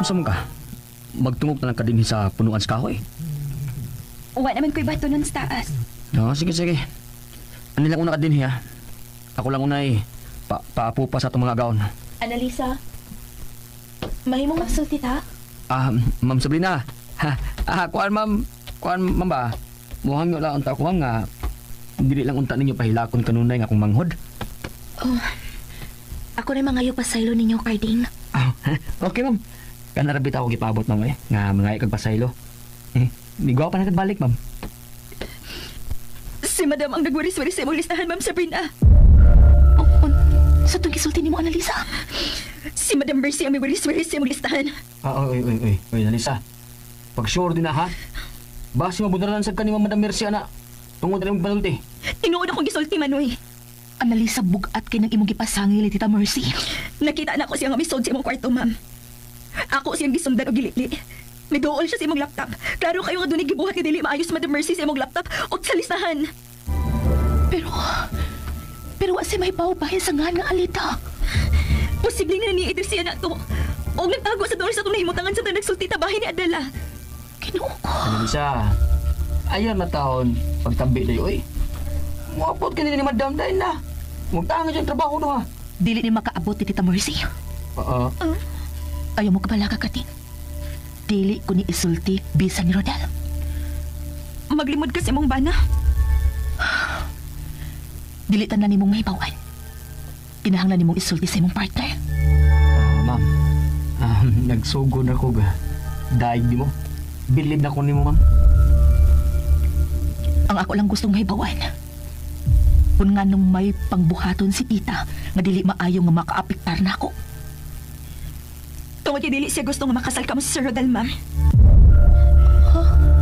Unsa man ka? Magtungog na lang ka din sa punuan sa kahoy. Uwa naman ko'y bato nun sa taas. Sige, sige. Ano lang una ka din ha? Ako lang una paapo pa sa itong mga gaon. Annalisa, mahimong magsulti ta? Ma'am Sabrina. Kuan ma'am ba? Muhang nyo lang unta ko nga. Dili lang unta ninyo pahilakon kanunay nga akong manghod. Ako na mangayo pasaylo ninyo, Carding. Okay ma'am. Kanarabit ako gipabot ma'am nga mga kag pasaylo. Migwa pa na kagbalik ma'am. Si Madam ang nagwaris-waris sa imong listahan, Ma'am Sabrina. Sa itong gisulti ni mo, Annalisa? Si Madam Mercy ang nagwaris-waris sa imong listahan. Oy, Annalisa. Pag sure din na ha? Basi mabunaralan sa kanima Madam Mercy ana. Tungod na yung panulti. Tinuod akong gisulti, Manoy. Annalisa, bugat kay nang imong gipasangil ni Tita Mercy. Nakita na ko siyang amisod sa imong kwarto, ma'am. Ako siyang gisundan o gilili. Nagdool siya sa imong laptop. Klaro kayo nga doon gibuhat nga dili maayos Madam Mercy sa imong laptop o sa listahan. Pero wasi may bahin sa nga nga alita. Posibleng na naniidir siya na to. O nagtago sa doon sa itong nahimutangan sa nagsulti tabahin ni Adela. Kinuo ko. Annalisa, ayan na taon pagtabi dayo Muapot ka nila ni Madam dahil na. Magtanga dyan trabaho no ha. Dili ni makaabot ni Tita Mercy. Ayaw mo kabalaga ka, Ting. Dili ko ni isulti bisa ni Rodel. Maglimod ka sa imong bana. Dili tanan nimong mahibawan. Kinahanglan nimong isulti sa imong partner. Ma'am, nagsugo na ko ga. Daig di mo. Believe na ko ni mo, ma'am. Ang ako lang gustong mahibawan. Kung nga nung may pangbuhaton si Tita, nga dili maayo nga makaapektar na ako. Tungod kay dili siya gusto nga makasal ka mo sa Sir Rodel, ma'am.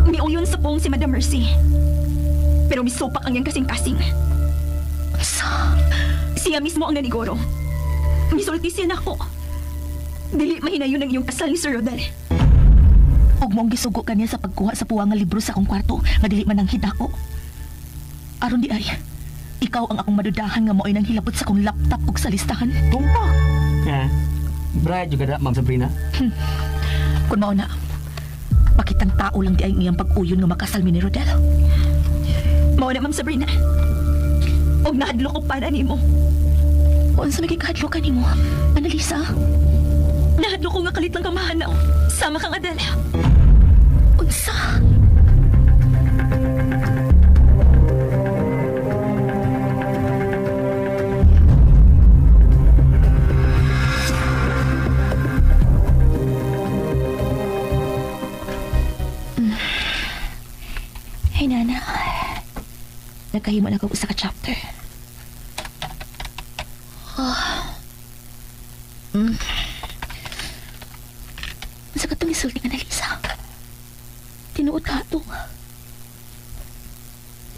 Miuyon sa pong si Madam Mercy. Pero misupak ang yang kasing-kasing. Siya mismo ang naniguro. Misulti siya na ako. Dili mahinayon ang iyong kasal ni Sir Rodel. Huwag mo ang gisugo ka niya sa pagkuha sa puwang nga libro sa akong kwarto nga dili man ang hidako. Aron di ay, ikaw ang akong madudahan nga mo'y nang hilabot sa akong laptop ug sa listahan. Tumpak! Brad juga na, Ma'am Sabrina. Kung mao na, pakitang tao lang di ay iyang pag-uyon nga makasal mi ni Rodel. Mao na, Ma'am Sabrina. Og nahadlo ko para nimo. Unsa may kahadlo ka nimo, Annalisa? Nahadlo ko nga kalit lang kamahanaw. Sama kang Adela. Unsa? Hey, Nana. Nagkahimo na kong usa ka chapter. Sa katong isulti nga Annalisa. Tinuod ka ito.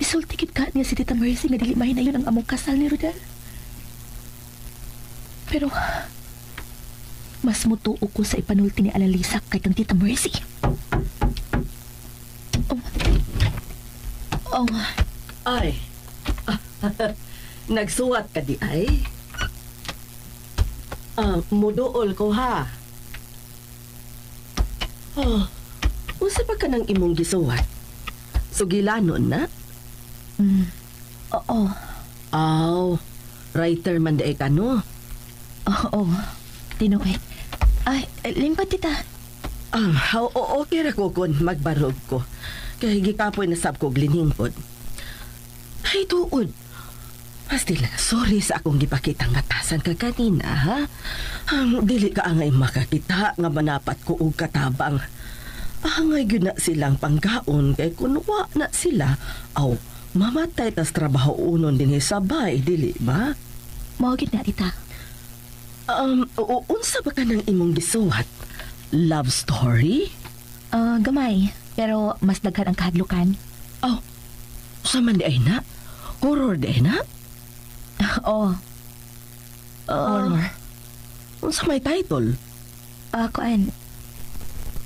Isulti kit ka niya si Tita Mercy nga dili mahinayon ang among kasal ni Rodel. Pero mas mutuo ko sa ipanulti ni Annalisa kay kang Tita Mercy. Ay, nagsuwat ka di ay? Muduol ko ha. Unsa pa ka ng imong gisuwat? Sugilanon na? Oo. Writer man dae ka no? Oo. Tinuoy. Ay, lingkod tita. Okay ra ko kun magbarog ko. Kaya gikapoy na sab ko gliningkod. Ay, tuod. Pastila, sorry sa akong gipakitang ngatasan ka kanina, ha? Dili ka angay makakita nga manapat ko og katabang. Angay gyud na silang panggaon kay kunwa na sila. Mamatay tas trabaho unon din sabay, dili ba? Mao gid na tita. Unsa ba ka ng imong gisuwat? Love story? Gamay. Pero mas daghan ang kahadlukan. Sa man di ay na? Horror di ay na? Oo. Horror. Unsa may title? Kuan.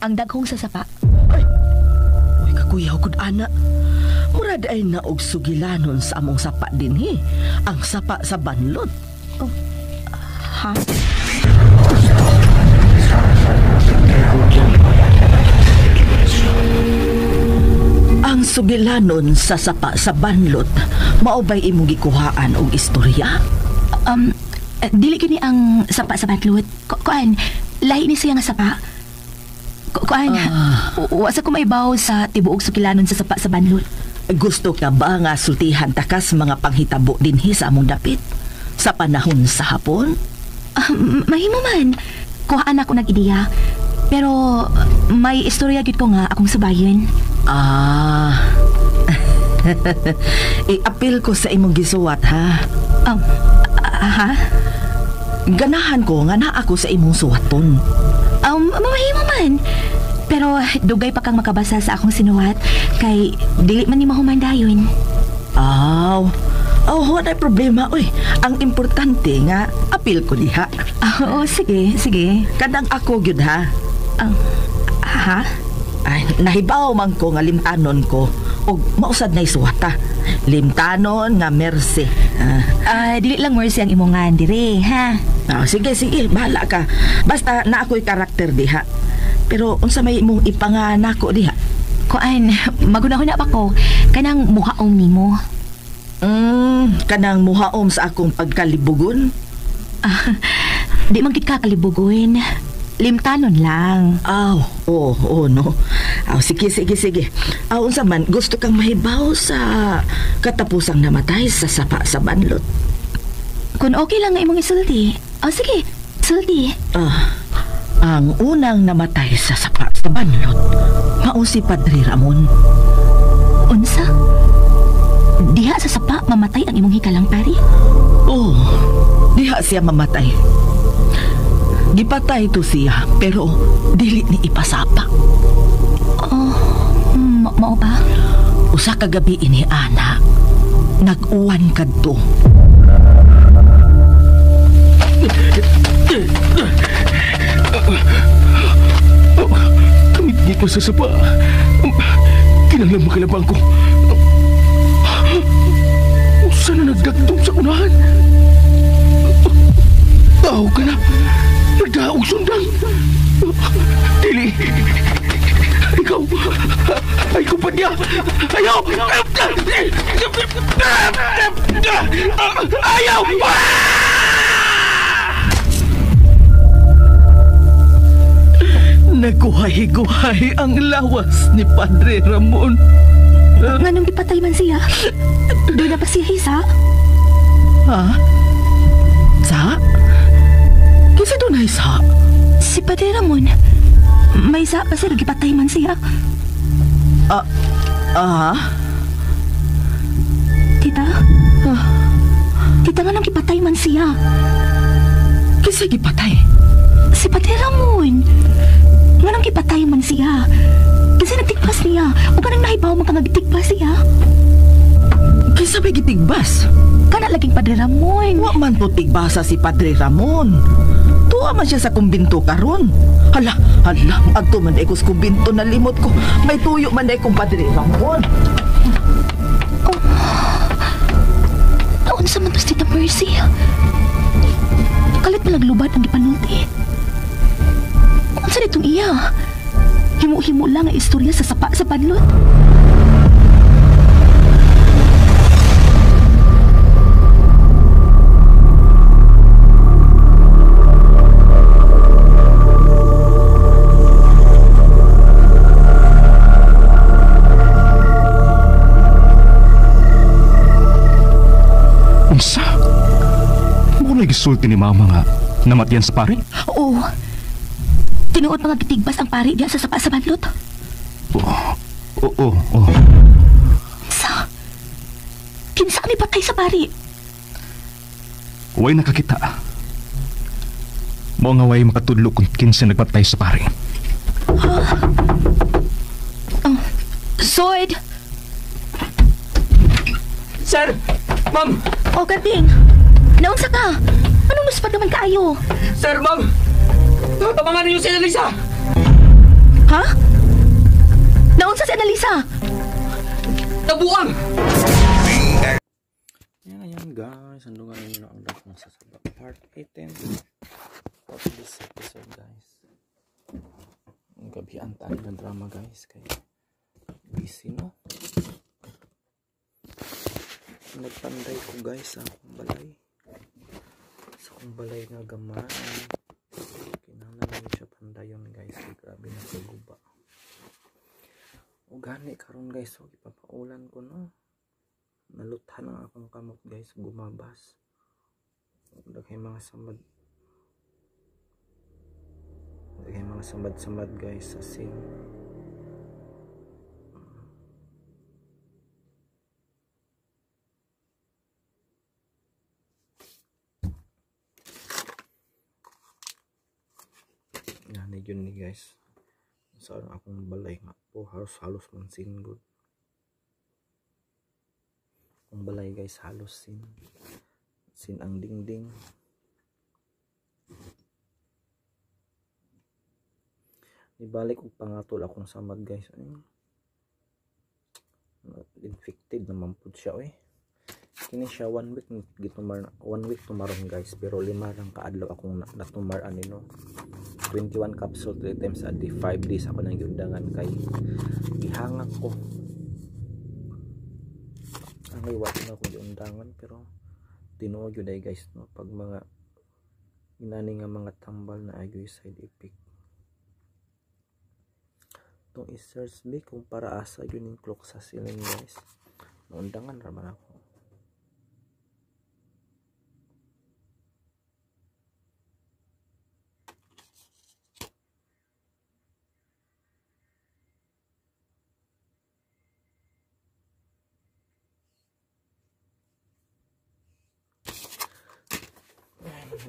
Ang daghong sasapa. Uy, kakuyaw kud ana. Murad ay naog sugilanon sa among sapa dinhi. Ang sapa sa banlod. Ha? Ang sugilanon sa sapa sa banlot, maubay imong gikuhaan og istorya? Dili kini ang sapa sa batlot. Kuan, lahi ni siya nga sapa. Kuan, wasa ko maibaw sa tibuok sukilanon sa sapa sa banlot. Gusto ka ba nga sultihan takas mga panghitabo dinhi sa among dapit? Sa panahon sa hapon? Mahimo man. Kuhaan ako nag-ideya. Pero may istorya gid ko nga akong subayon. I-apil ko sa imong gisuwat, ha? Ha? Ganahan ko nga na ako sa imong suwaton. Mahimo man. Pero dugay pa kang makabasa sa akong sinuwat kay dili man ni mahumandayon. Wala problema, oy. Ang importante nga, apil ko diha. Sige. Kadang ako gyud, ha? Ha? Ay, nahibaw man ko nga limtanon ko og mausad na isuwata. Limtanon nga mercy. Dili lang mercy ang imongan dire, ha? Sige, bahala ka. Basta na ako'y karakter diha. Pero unsa may imong ipanganako diha? Kuan, magunahon na pa ko kanang muhaong nimo. Kanang muhaom sa akong pagkalibugon? Di man gid ka kalibugon. Limtanon lang. No. Sige. Unsa man, gusto kang mahibaw sa katapusang namatay sa sapa sa banlot? Kung okay lang nga imong isulti. Sige, sulti. Ang unang namatay sa sapa sa banlot, mao si Padre Ramon. Unsa? Diha sa sapa mamatay ang imong hikalang pari? Diha siya mamatay. Gipatay to siya, pero dili ni ipasapa. Mao ba? Usa ka gabi ini, ana, nag-uwan kadto. Kamit ko sa sapa. Kinanglang makalabang ko. Saan na nagdagtong sa unahan? Tao ka na. Nagdaog sundang. Dili. Ikaw pa niya. Ayaw! Ayaw! Naguhay-guhay ang lawas ni Padre Ramon. Nganong ipatay man siya? Doon na pa siya hisa? Sa? Kasi doon ay sa? Si Padre Ramon. May isa pa siya nagipatay man siya. Tita? Tita nga nang ipatay man siya. Kasi gipatay? Si Padre Ramon. Nga nang ipatay man siya. Kasi nagtikpas niya. O ka nang nahibaw man ka nagtikpas siya. Kisa may gitigbas? Kana laging Padre Ramon. Wa man to tigbasa si Padre Ramon. Tuwa man siya sa kumbinto karon. Hala, adto man ko sa kumbinto na limot ko. May tuyo man kong Padre Ramon. Naon sa man to si Tita Mercy? Kalit malaglubad ang gipanulti. Kung saan itong iya? Himo-himo lang ang istorya sa sapa sa banlot. Unsa? Muna gisulti ni mama nga namatyan sa pari? Oo. Tinuod mga gitigbas ang pari diya sa sapa sa banlot. Oo. Sa? Kinsa ni patay sa pari? Way nakakita. Mo nga way makatudlo kung kinsa nagpatay sa pari. Sword! Sir! Ma'am! O, Garding! Naunsa ka? Anong nuspat naman kaayo? Sir, ma'am! Tabangan niyo si Annalisa! Ha? Naunsa si Annalisa? Nabuang! Ayan guys, andungan ninyo na ang rap ng sasabak part 18 for this episode guys. Ang gabihan tayo ng drama guys, kaya busy no? Nagpanday ko guys sa akong balay. Sa akong balay nga gamay. Kinahanglan siya pandayon guys. Grabe na kaguba. O gani karon guys, so ipapaulan ko no. Naluthan ang akong kamot guys, gumabas. Daghay mga samad. Daghay mga samad-samad guys sa sing. Yan yun ni guys. Sa akong balay nga po halos man sin good. Ang balay guys halos sin ang dingding. Ibalik og pangatol akong samad guys. Infected naman pud siya oy. Kini siya 1 week gitumar 1 week tumaron guys, pero 5 lang kaadlaw akong natumar ani no. 21 capsule 3 times a day, 5 days ako nang giundangan kay gihangak ko. Angay wala na ako giundangan pero tinuod yun ay guys no, pag mga inani nga mga tambal na ayoy side effect. Itong i-search me kung para asa yun yung cloxacillin guys. Naundangan raman ako.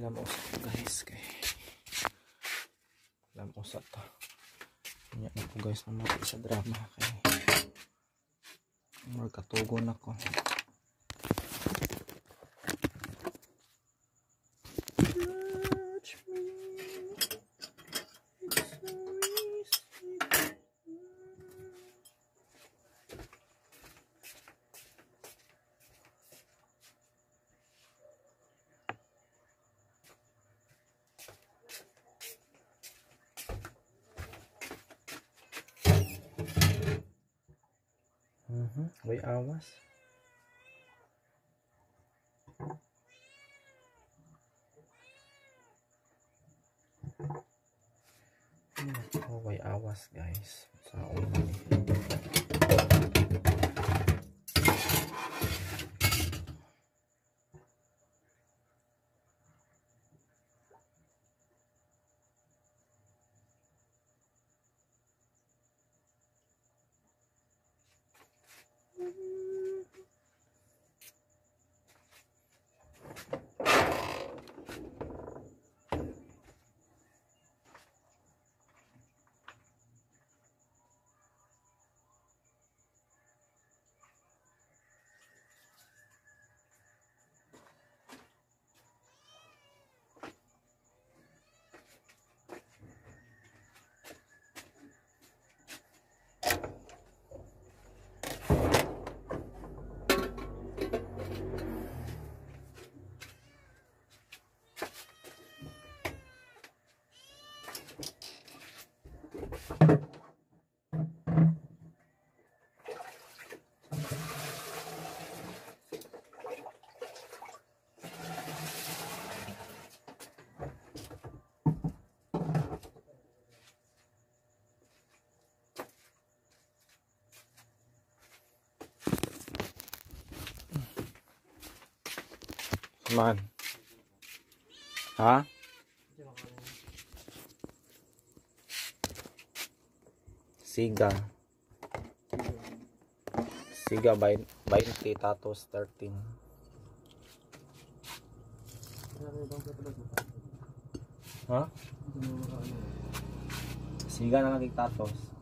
Alam mo sa guys kay alam mo sa ta nya ako guys na mati sa drama kay more katugon ako. Way awas. Oh, way awas guys. Sa ulan eh. Man. Ha? Siga. Siga 20 tatos 13. Ha? Siga na lagi tatos.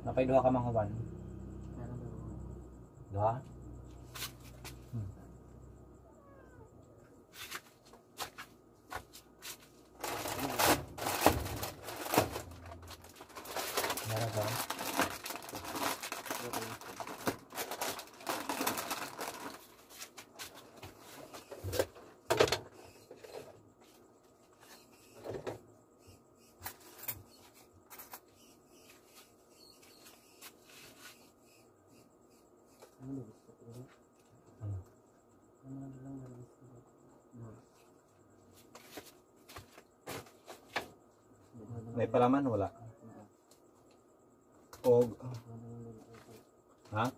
Napay duha ka manghuban. Duha? May palaman wala. Og ha?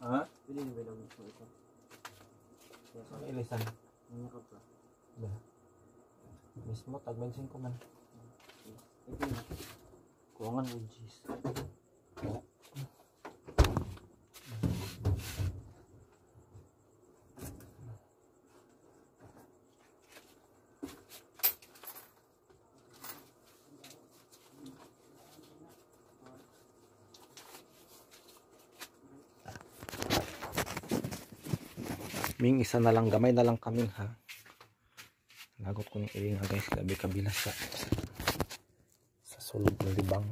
Ha? Pili ni ba gusto ito? Ang ilisan. Ano ka pa? Ba. Mismo tagmensin ko man. Ito na. Kuwangan o jeez. Ming isa na lang, gamay na lang kaming ha. Lagot ko ng iringa guys, gabi kabila sa sulod ng libang.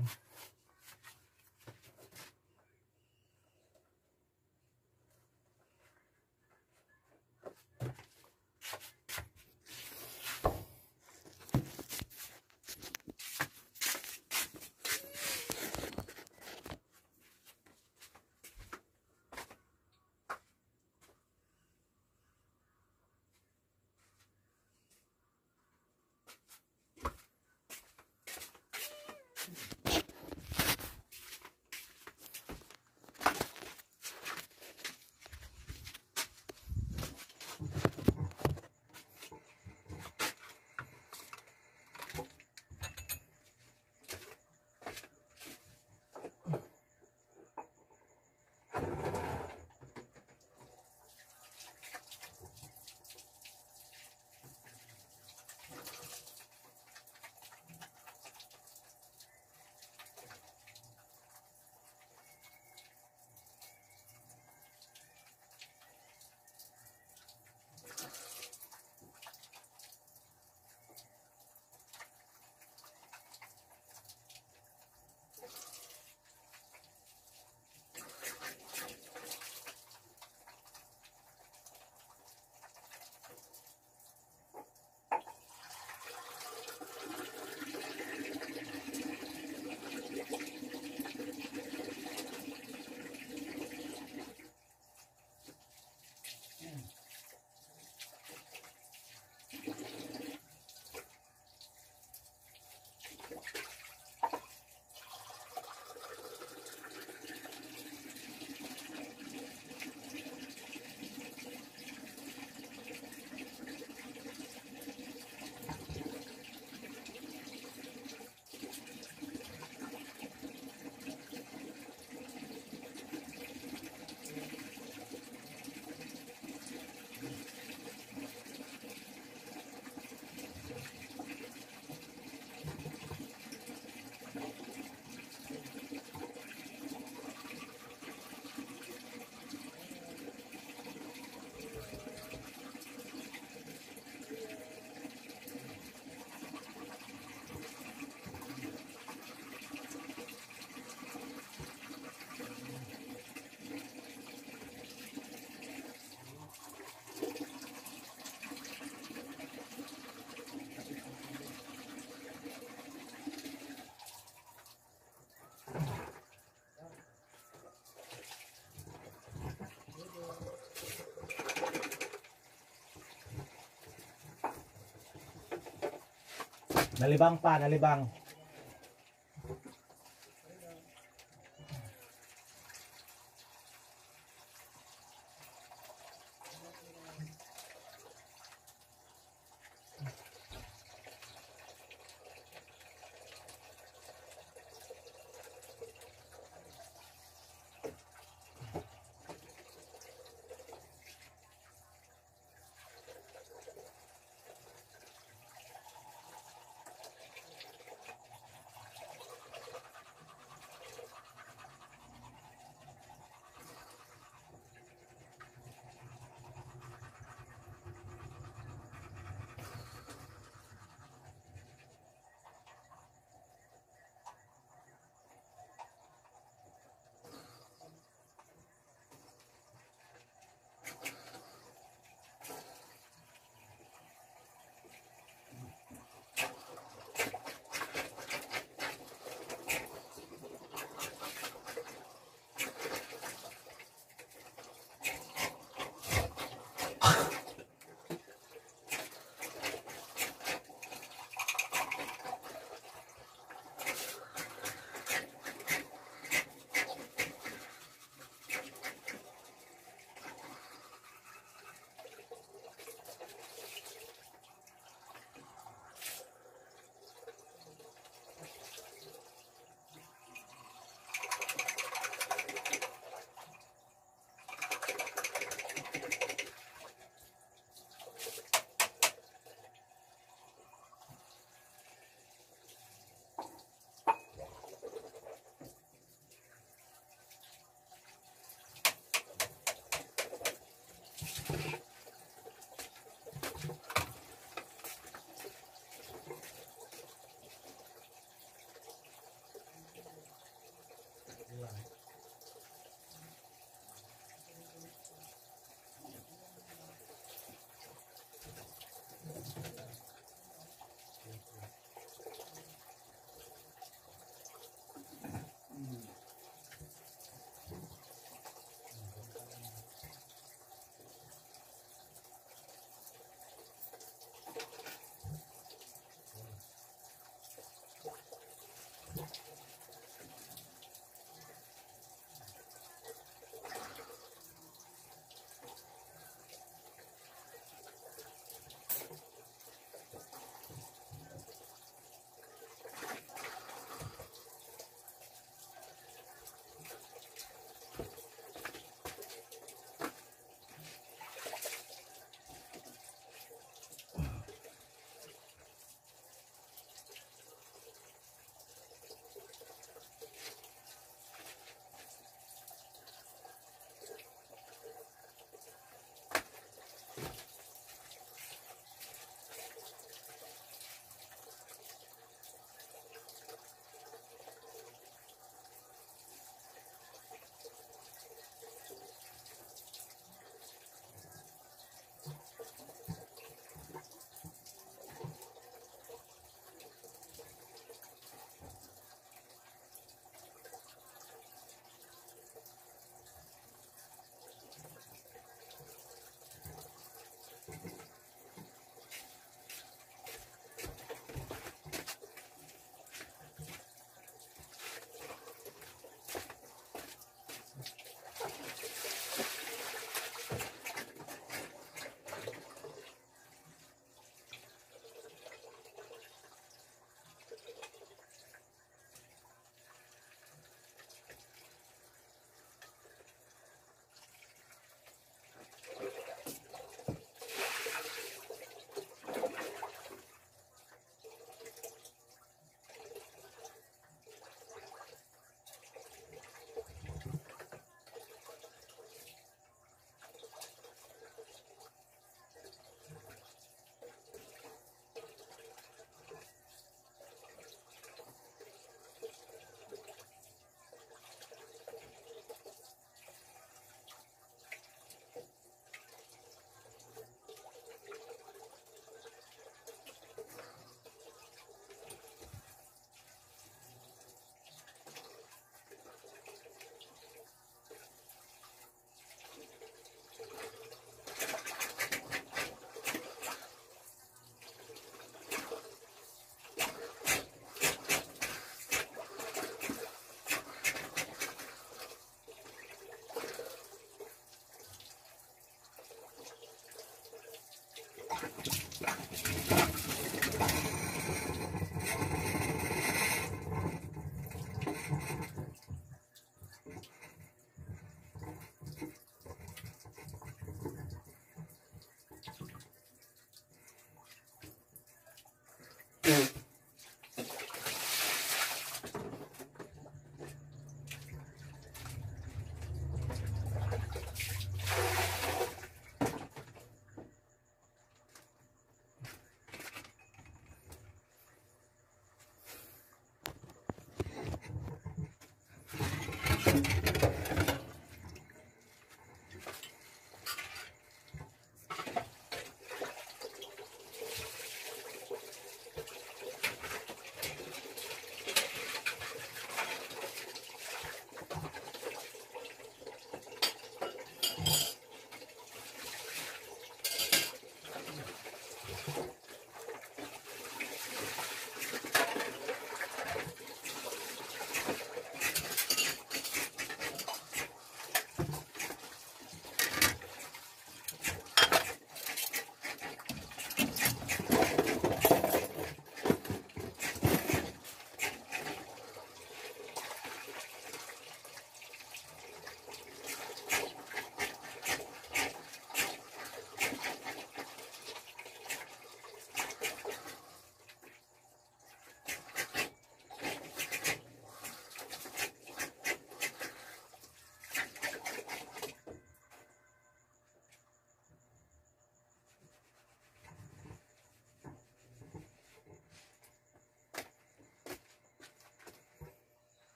Nalibang pa, nalibang.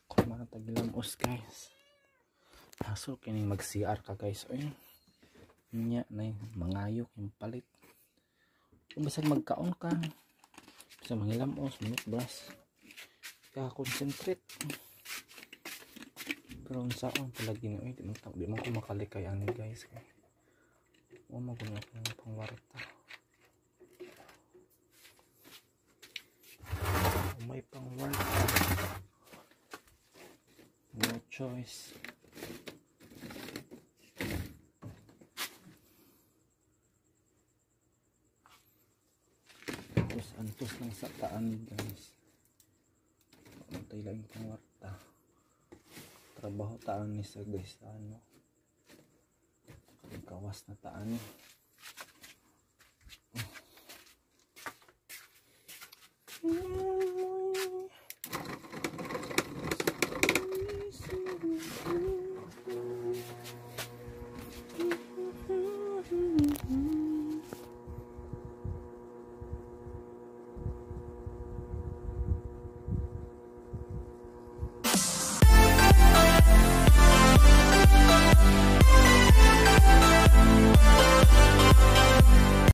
Kung mga tagilamos guys. Haso kining mag CR ka guys. Ayun. Nya na yung mangayok yung palit. Kung basag magkaon ka. Sa mangilamos, minutbras. Kaya concentrate. Pero ang saon palagi na. Di man ko makalikay ani guys. O maguna ko ng pangwarta. May pangwarta. No choice. Antos lang sa taan guys. Antay lang yung pangwarta. Trabaho taan ni sa guys. Ano? Kawas na taan. Oh.